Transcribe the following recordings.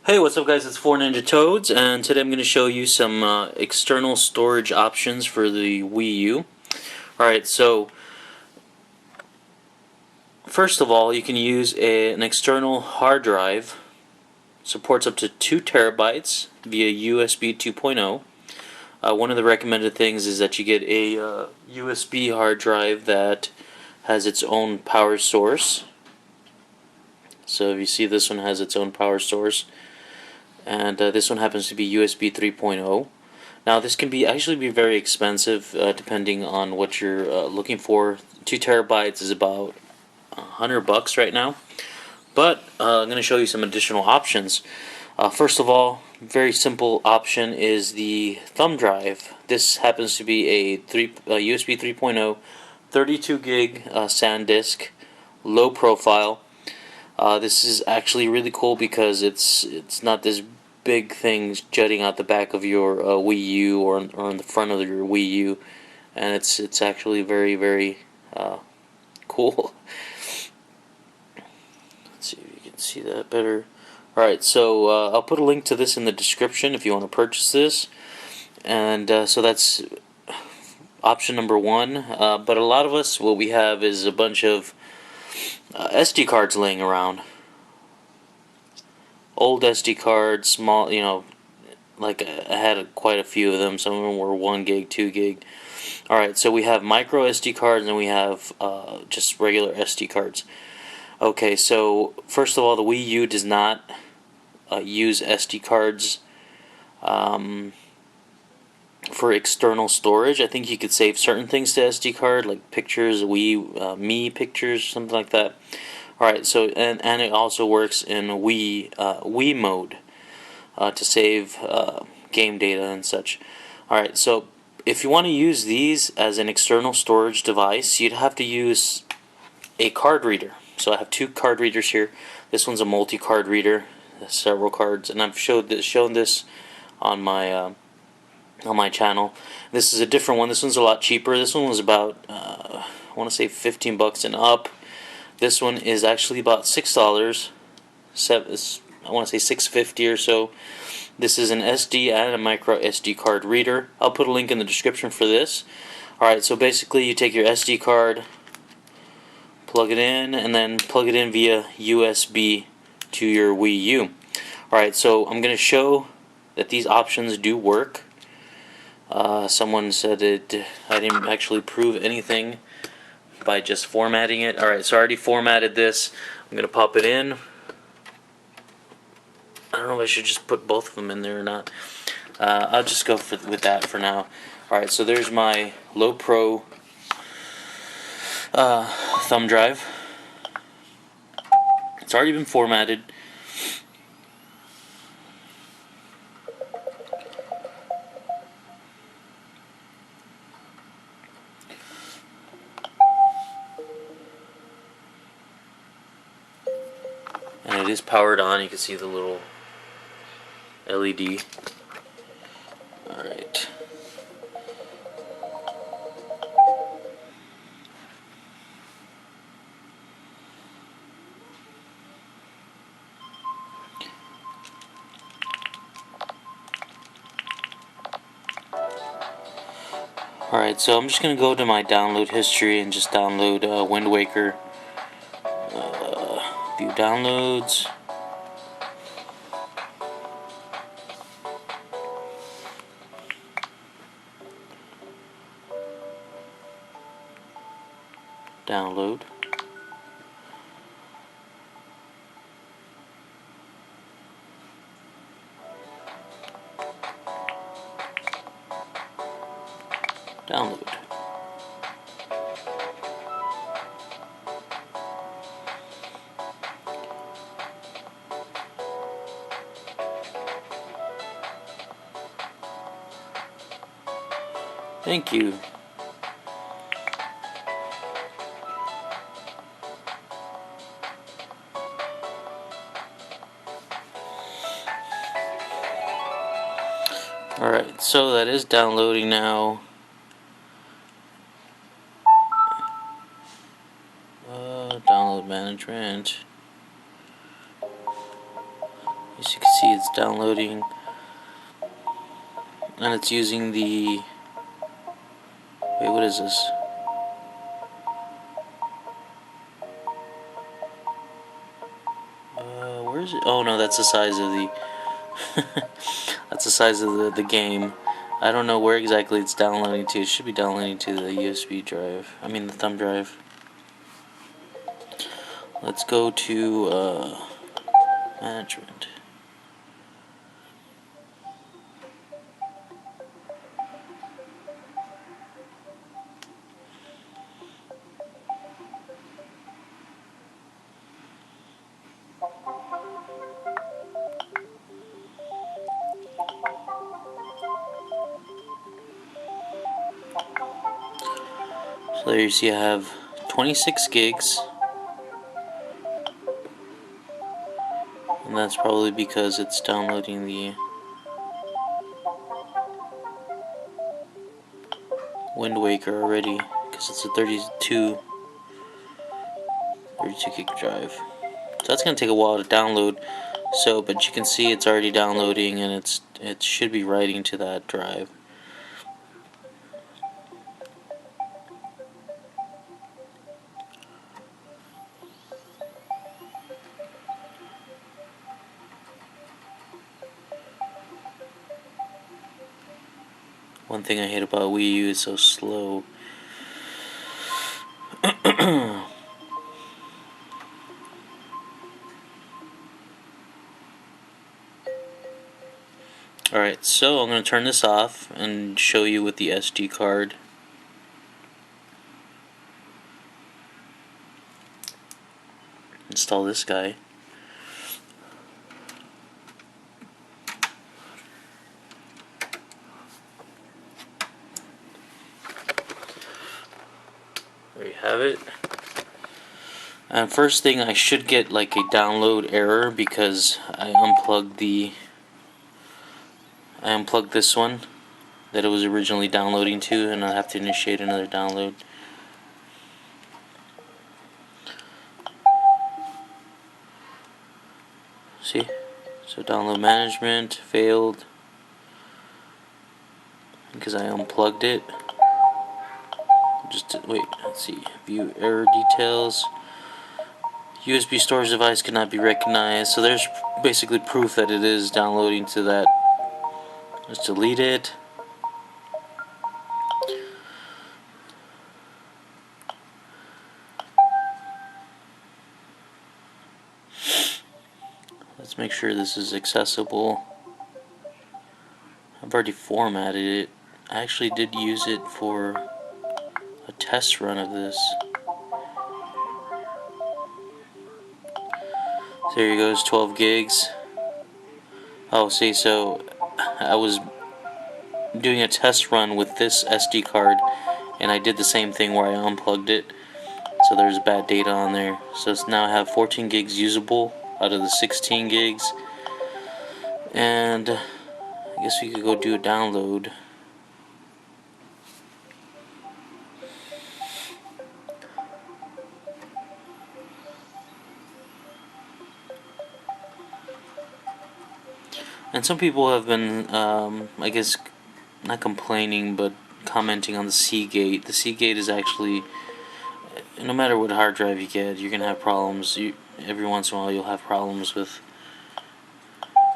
Hey, what's up guys, it's 4 Ninja Toads, and today I'm going to show you some external storage options for the Wii U. Alright, so first of all, you can use an external hard drive. Supports up to 2 terabytes via USB 2.0. One of the recommended things is that you get a USB hard drive that has its own power source. So if you see, this one has its own power source. And this one happens to be USB 3.0. Now this can actually be very expensive depending on what you're looking for. 2 terabytes is about $100 right now, but I'm going to show you some additional options. First of all, very simple option is the thumb drive. This happens to be a USB 3.0 32 gig Sandisk, low profile. This is actually really cool because it's not this big thing jutting out the back of your Wii U or in the front of your Wii U, and it's actually very cool. Let's see if you can see that better. Alright, so I'll put a link to this in the description if you want to purchase this, and so that's option number one. But a lot of us, what we have is a bunch of SD cards laying around. Old SD cards, small, like I had quite a few of them. Some of them were 1 gig, 2 gig. Alright, so we have micro SD cards and we have just regular SD cards. Okay, so first of all, the Wii U does not use SD cards for external storage. I think you could save certain things to SD card, like pictures, Me pictures, something like that. Alright, so and it also works in Wii mode to save game data and such. Alright, so if you want to use these as an external storage device, you'd have to use a card reader. So I have 2 card readers here. This one's a multi-card reader, several cards, and I've shown this on my channel. This is a different one. This one's a lot cheaper. This one was about I want to say $15 and up. This one is actually about $6. I want to say $6.50 or so. This is an SD and a micro SD card reader. I'll put a link in the description for this. Alright, so basically you take your SD card, plug it in, and then plug it in via USB to your Wii U. Alright, so I'm going to show that these options do work. Someone said I didn't actually prove anything by just formatting it. Alright, so I already formatted this. I'm going to pop it in. I don't know if I should just put both of them in there or not. I'll just go with that for now. Alright, so there's my low pro thumb drive. It's already been formatted. And it is powered on. You can see the little LED. Alright. Alright, so I'm just going to go to my download history and just download Wind Waker. View downloads. Download. Download. Thank you. Alright, so that is downloading now. Download management. As you can see, it's downloading, and it's using the... Wait, what is this? Where is it? Oh no, that's the size of the... that's the size of the game. I don't know where exactly it's downloading to. It should be downloading to the USB drive. I mean the thumb drive. Let's go to management. So there you see I have 26 gigs. And that's probably because it's downloading the Wind Waker already, because it's a 32 gig drive. So that's gonna take a while to download. So, but you can see it's already downloading, and it should be writing to that drive. One thing I hate about Wii U is so slow. Alright, so I'm going to turn this off and show you with the SD card. Install this guy. There you have it. And first thing, I should get like a download error because I unplugged this one that it was originally downloading to, and I'll have to initiate another download. See? So download management failed because I unplugged it. Just wait, let's see. View error details. USB storage device cannot be recognized. So there's basically proof that it is downloading to that. Let's delete it. Let's make sure this is accessible. I've already formatted it. I actually did use it for a test run of this. So there goes, 12 gigs. Oh, see, so I was doing a test run with this SD card, and I did the same thing where I unplugged it. So there's bad data on there. So it's now I have 14 gigs usable out of the 16 gigs. And I guess we could go do a download. And some people have been, I guess, not complaining, but commenting on the Seagate. The Seagate is actually, no matter what hard drive you get, you're going to have problems. Every once in a while you'll have problems with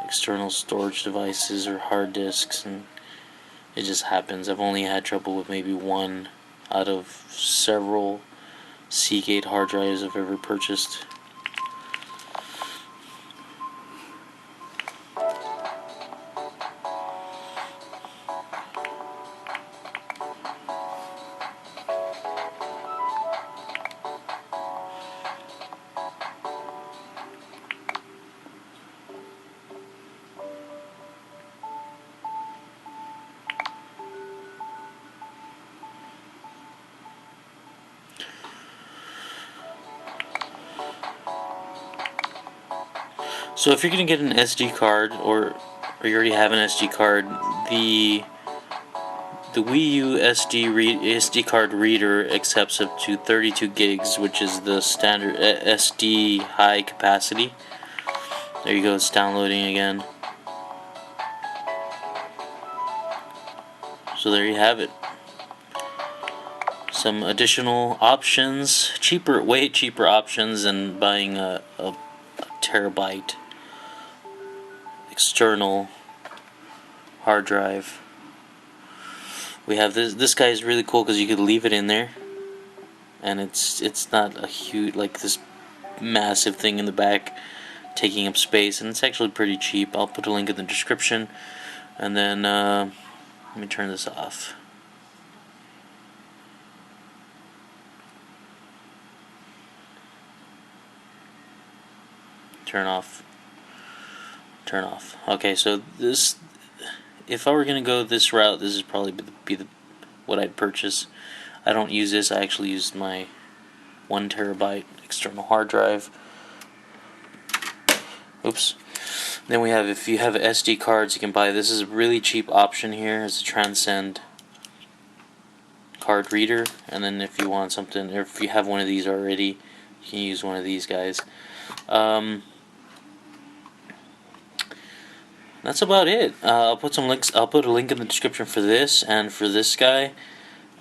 external storage devices or hard disks, and it just happens. I've only had trouble with maybe one out of several Seagate hard drives I've ever purchased. So if you're going to get an SD card, or you already have an SD card, the Wii U SD card reader accepts up to 32 gigs, which is the standard SD high capacity. There you go, it's downloading again. So there you have it. Some additional options, way cheaper options than buying a terabyte external hard drive. We have this guy is really cool because you could leave it in there, and it's not a huge, like, this massive thing in the back taking up space, and it's actually pretty cheap. I'll put a link in the description, and then let me turn this off. Turn off. Okay, so this, if I were gonna go this route, this is probably be the what I'd purchase. I don't use this. I actually used my 1 terabyte external hard drive. Oops. Then we have, if you have SD cards, you can buy this. Is a really cheap option here. It's a Transcend card reader, and then if you want something, or if you have one of these already, you can use one of these guys. That's about it. I'll put some links. I'll put a link in the description for this and for this guy.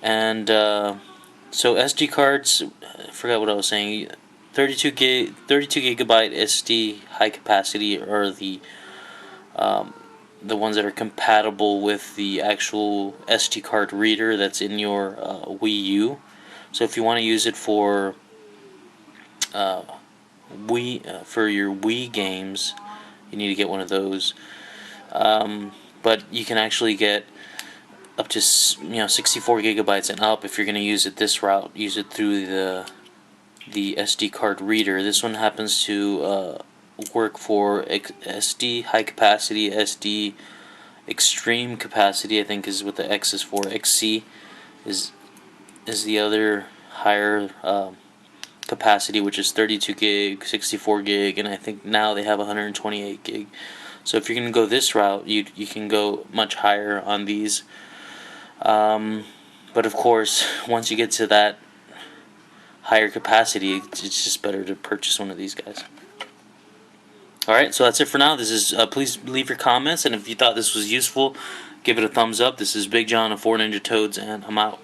And so SD cards, I forgot what I was saying. 32 gigabyte SD high capacity are the ones that are compatible with the actual SD card reader that's in your Wii U. So if you want to use it for your Wii games, you need to get one of those. But you can actually get up to 64 gigabytes and up if you're going to use it this route. Use it through the SD card reader. This one happens to work for SD high capacity, SD extreme capacity, I think is what the X is for. XC is the other higher capacity, which is 32 gig, 64 gig, and I think now they have 128 gig. So if you're going to go this route, you can go much higher on these. But of course, once you get to that higher capacity, it's just better to purchase one of these guys. Alright, so that's it for now. This is please leave your comments, and if you thought this was useful, give it a thumbs up. This is Big John of 4 Ninja Toads, and I'm out.